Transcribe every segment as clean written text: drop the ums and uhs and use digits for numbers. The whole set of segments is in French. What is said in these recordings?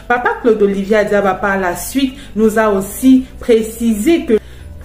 Papa Claude Olivier Adiaba par la suite nous a aussi précisé que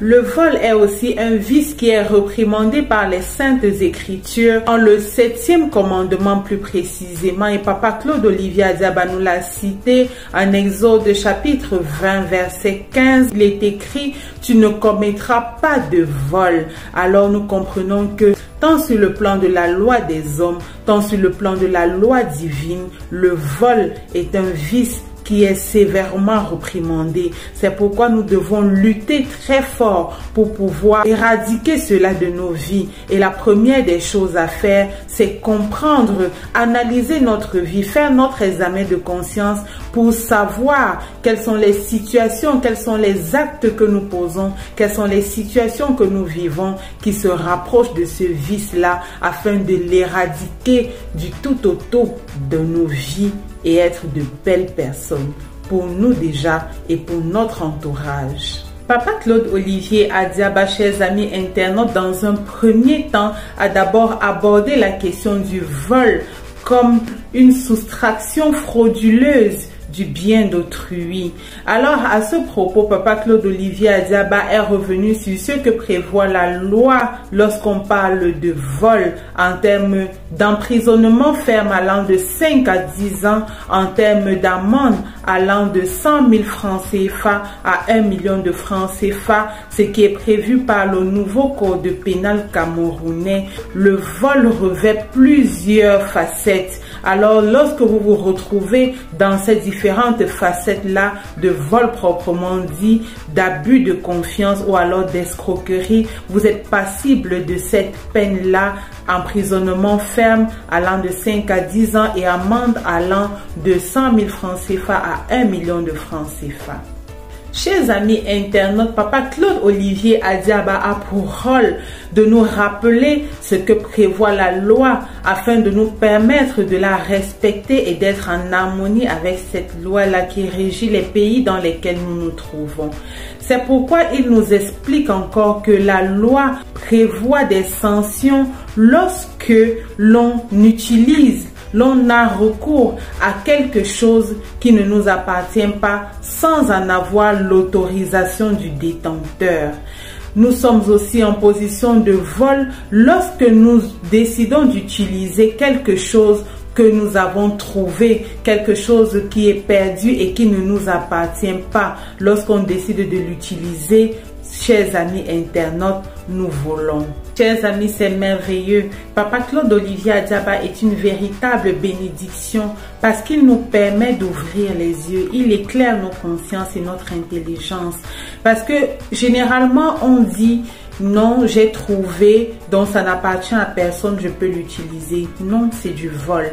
le vol est aussi un vice qui est réprimandé par les Saintes Écritures dans le 7e commandement plus précisément. Et Papa Claude Olivier Adiaba nous l'a cité en Exode chapitre 20 verset 15. Il est écrit « Tu ne commettras pas de vol ». Alors nous comprenons que tant sur le plan de la loi des hommes, tant sur le plan de la loi divine, le vol est un vice qui est sévèrement réprimandé. C'est pourquoi nous devons lutter très fort pour pouvoir éradiquer cela de nos vies. Et la première des choses à faire, c'est comprendre, analyser notre vie, faire notre examen de conscience pour savoir quelles sont les situations, quels sont les actes que nous posons, quelles sont les situations que nous vivons qui se rapprochent de ce vice-là afin de l'éradiquer du tout au tout de nos vies et être de belles personnes pour nous déjà et pour notre entourage. Papa Claude Olivier Adiaba, chers amis internautes, dans un premier temps, a d'abord abordé la question du vol comme une soustraction frauduleuse du bien d'autrui. Alors, à ce propos, Papa Claude Olivier Adiaba est revenu sur ce que prévoit la loi lorsqu'on parle de vol en termes d'emprisonnement ferme allant de 5 à 10 ans, en termes d'amende allant de 100 000 francs CFA à 1 million de francs CFA, ce qui est prévu par le nouveau code pénal camerounais. Le vol revêt plusieurs facettes. Alors, lorsque vous vous retrouvez dans ces différentes facettes-là de vol proprement dit, d'abus de confiance ou alors d'escroquerie, vous êtes passible de cette peine-là, emprisonnement ferme allant de 5 à 10 ans et amende allant de 100 000 francs CFA à 1 million de francs CFA. Chers amis internautes, Papa Claude Olivier Adiaba a pour rôle de nous rappeler ce que prévoit la loi afin de nous permettre de la respecter et d'être en harmonie avec cette loi-là qui régit les pays dans lesquels nous nous trouvons. C'est pourquoi il nous explique encore que la loi prévoit des sanctions lorsque l'on a recours à quelque chose qui ne nous appartient pas sans en avoir l'autorisation du détenteur. Nous sommes aussi en position de vol lorsque nous décidons d'utiliser quelque chose que nous avons trouvé, quelque chose qui est perdu et qui ne nous appartient pas. Lorsqu'on décide de l'utiliser, chers amis internautes, nous volons. Chers amis, c'est merveilleux. Papa Claude Olivier Adiaba est une véritable bénédiction parce qu'il nous permet d'ouvrir les yeux. Il éclaire nos consciences et notre intelligence. Parce que généralement, on dit non, j'ai trouvé, donc ça n'appartient à personne, je peux l'utiliser. Non, c'est du vol.